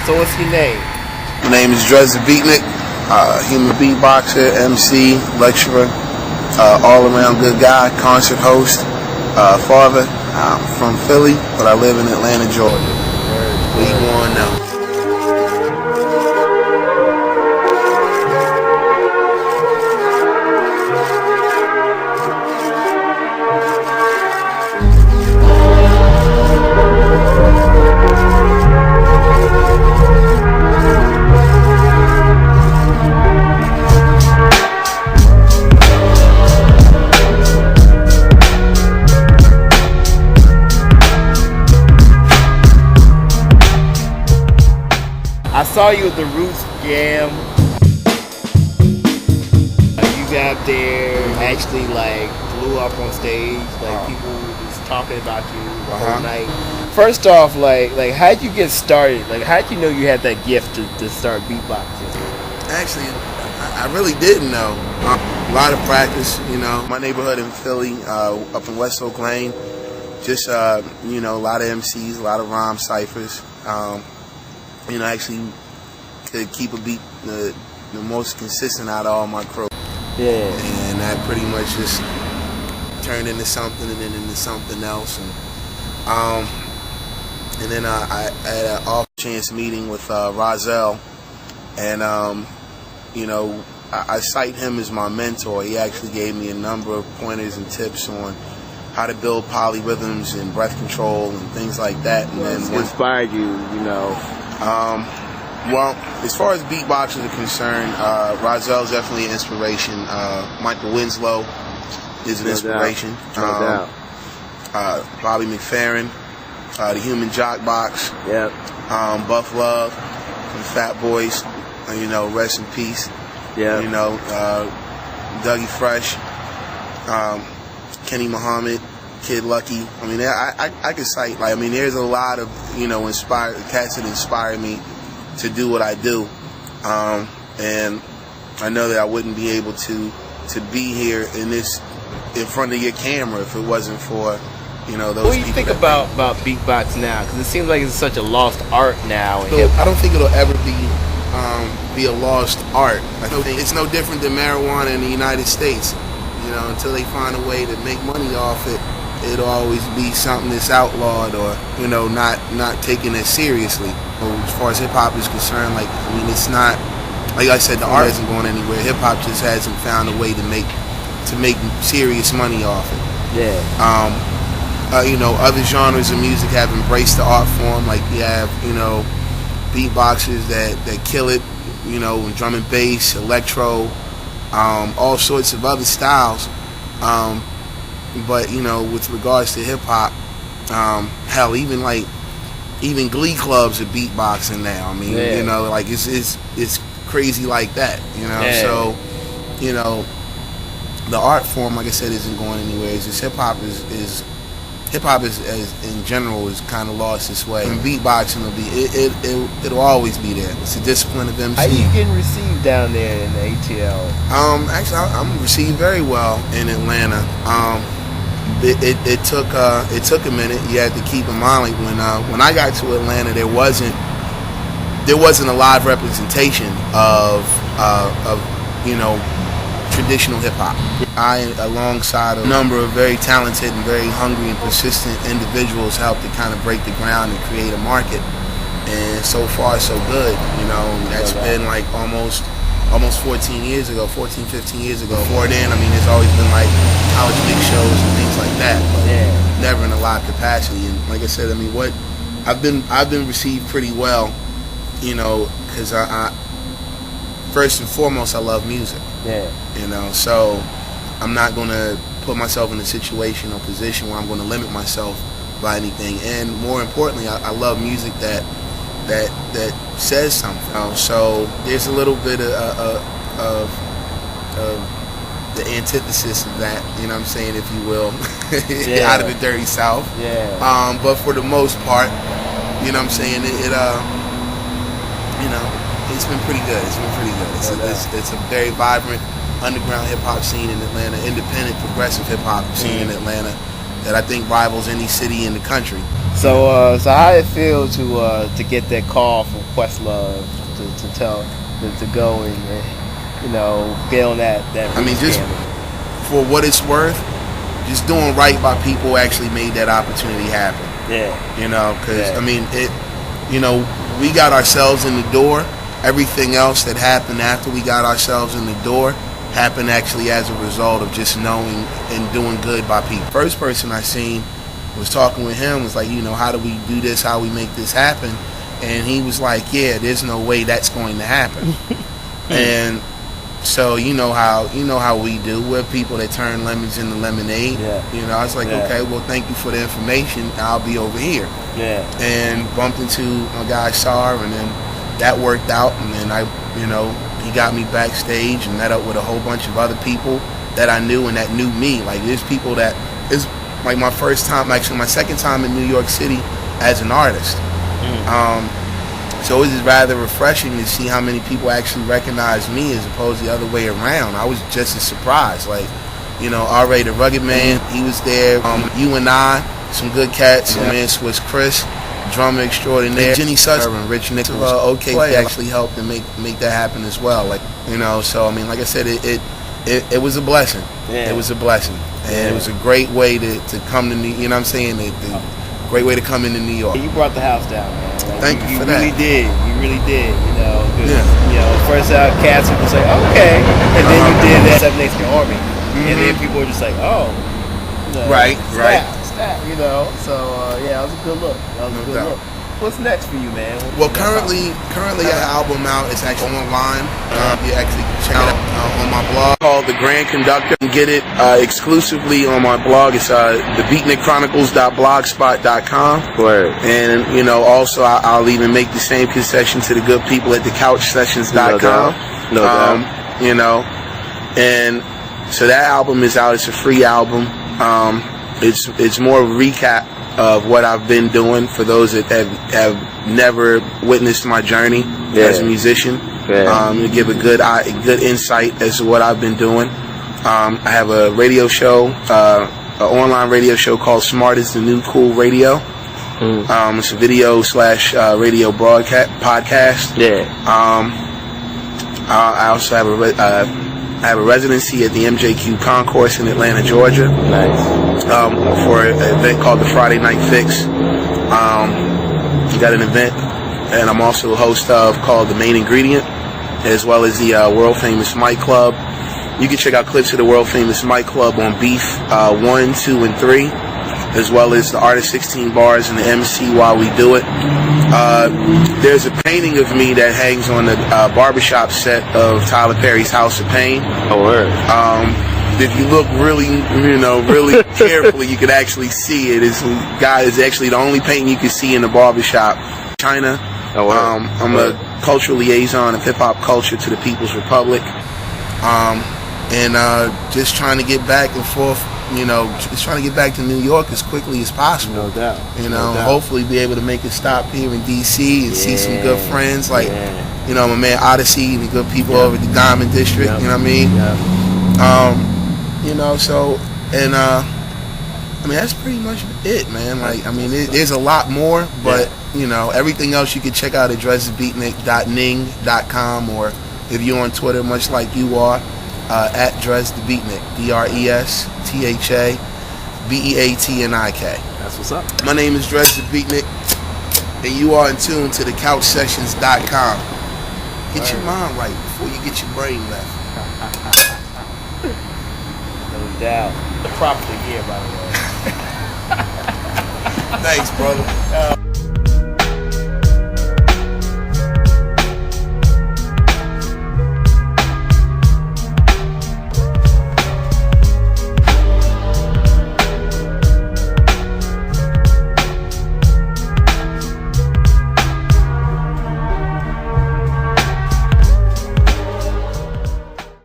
So what's your name? My name is Dres the BEATnik, human beatboxer, MC, lecturer, all-around good guy, concert host, father. I'm from Philly, but I live in Atlanta, Georgia. What you want now? I saw you at the Roots Jam. You got up there, actually like blew up on stage. Like people were just talking about you the whole night. First off, like how'd you get started? Like how'd you know you had that gift to start beatboxing? Actually, I really didn't know. A lot of practice, you know. My neighborhood in Philly, up in West Oak Lane, just you know, a lot of MCs, a lot of rhyme ciphers. You know, actually could keep a beat the most consistent out of all my crew. Yeah. And that pretty much just turned into something and then into something else. And then I had an off-chance meeting with Rozelle, and you know, I cite him as my mentor. He actually gave me a number of pointers and tips on how to build polyrhythms and breath control and things like that. And then what inspired you, you know? Well, as far as beatboxers are concerned, Rozelle's definitely an inspiration. Michael Winslow is an inspiration. No doubt. Bobby McFerrin, the Human Jock Box. Yep. Buff Love from Fat Boys. You know, rest in peace. Yeah. You know, Dougie Fresh, Kenny Muhammad, Kid Lucky. I mean, I could cite, like, I mean, there's a lot of, you know, cats that inspire me to do what I do. And I know that I wouldn't be able to be here in front of your camera if it wasn't for, you know, those people. What do you think about beatbox now? Because it seems like it's such a lost art now. I don't think it'll ever be a lost art. I think it's no different than marijuana in the United States. You know, until they find a way to make money off it, it'll always be something that's outlawed or, you know, not taken as seriously. As far as hip hop is concerned, like, I mean, it's not, like I said, the art isn't going anywhere. Hip hop just hasn't found a way to make serious money off it. Yeah. You know, other genres of music have embraced the art form. Like you have, you know, beatboxers that kill it, you know, drum and bass, electro, all sorts of other styles. But, you know, with regards to hip hop, hell, even glee clubs are beatboxing now. I mean, you know, like it's crazy like that, you know. Yeah. So, you know, the art form, like I said, isn't going anywhere. It's just hip hop is in general is kind of lost its way. And beatboxing will be it'll always be there. It's a discipline of MC. How you getting received down there in the ATL? Actually, I'm received very well in Atlanta. It took a minute. You had to keep in mind, like when I got to Atlanta, there wasn't a live representation of you know, traditional hip hop. I, alongside a number of very talented and very hungry and persistent individuals, helped to kind of break the ground and create a market. And so far, so good. You know, that's been like almost 14 years ago, 14, 15 years ago. Before then, I mean, there's always been like college big shows and things like that, but never in a live capacity. And like I said, I mean, I've been received pretty well, you know, because I first and foremost, I love music. Yeah. You know, so I'm not going to put myself in a situation or position where I'm going to limit myself by anything. And more importantly, I love music that says something. So there's a little bit of the antithesis of that, you know what I'm saying, if you will, out of the dirty South. Yeah. But for the most part, you know what I'm saying, you know, it's been pretty good. It's been pretty good. It's a very vibrant underground hip hop scene in Atlanta, independent progressive hip hop scene in Atlanta that I think rivals any city in the country. So how did it feel to get that call from Questlove to go and get on that I mean, just for what it's worth, just doing right by people who actually made that opportunity happen. Yeah. Because I mean, we got ourselves in the door. Everything else that happened after we got ourselves in the door happened actually as a result of just knowing and doing good by people. First person I seen was talking with him, was like, how do we do this? How we make this happen? And he was like, yeah, there's no way that's going to happen. And so you know how we do. We're people that turn lemons into lemonade. Yeah. I was like, okay, well, thank you for the information. I'll be over here. Yeah. And bumped into my guy Sar, and then that worked out. And then he got me backstage and met up with a whole bunch of other people that I knew and that knew me. Like, there's people that is like my first time, actually my second time in New York City as an artist. So it was rather refreshing to see how many people actually recognize me as opposed to the other way around. I was just as surprised. Like, R.A. the Rugged Man, he was there. You and I, some good cats. Yeah. Man, Swiss Chris, drummer extraordinaire. And Jenny Sutter and Rich Nichols. OK Play actually helped and make that happen as well. Like, so I mean, like I said, it was a blessing. Yeah. It was a blessing. And it was a great way to come to New York. You know what I'm saying? Great way to come into New York. You brought the house down, man. Like, Thank you for that. You really did. First out, cats would say, okay, and then you did that 7 Nation Army, and then people were just like, oh, right. Snap, So it was a good look. What's next for you, man? Well, currently an album out. It's actually online. You actually check it out on my blog called The Grand Conductor. You can get it exclusively on my blog. It's the BEATnik Chronicles.blogspot.com. Word. And also I'll even make the same concession to the good people at thecouchsessions.com. No doubt. And so that album is out. It's a free album. It's more of a recap of what I've been doing for those that have never witnessed my journey as a musician. To give a good insight as to what I've been doing. I have a radio show, an online radio show called Smart is the New Cool Radio. It's a video / radio broadcast podcast. I also have a residency at the MJQ Concourse in Atlanta, Georgia. Nice. For an event called the Friday Night Fix. You got an event, and I'm also a host of called The Main Ingredient, as well as the world famous Mic Club. You can check out clips of the world famous Mic Club on Beef 1, 2, and 3, as well as the Artist 16 Bars and the MC While We Do It. There's a painting of me that hangs on the barbershop set of Tyler Perry's House of Pain. Oh, word. If you look really carefully, you can actually see it. It's actually the only painting you can see in the barbershop. China. Oh, wow. I'm a cultural liaison of hip hop culture to the People's Republic. And just trying to get back and forth, just trying to get back to New York as quickly as possible. No doubt. Hopefully be able to make a stop here in D.C. and see some good friends like, my man Odyssey and the good people over at the Diamond District. You know what I mean? I mean, that's pretty much it, man. Like, I mean, there's a lot more, but everything else you can check out at dresbeatnik.ning.com, or if you're on Twitter, much like you are, at Dres the Beatnik, DRESTHABEATNIK. That's what's up. My name is Dres the Beatnik, and you are in tune to thecouchsessions.com. Get your mind right before you get your brain left. No doubt. The prop of the year, by the way. Thanks, brother.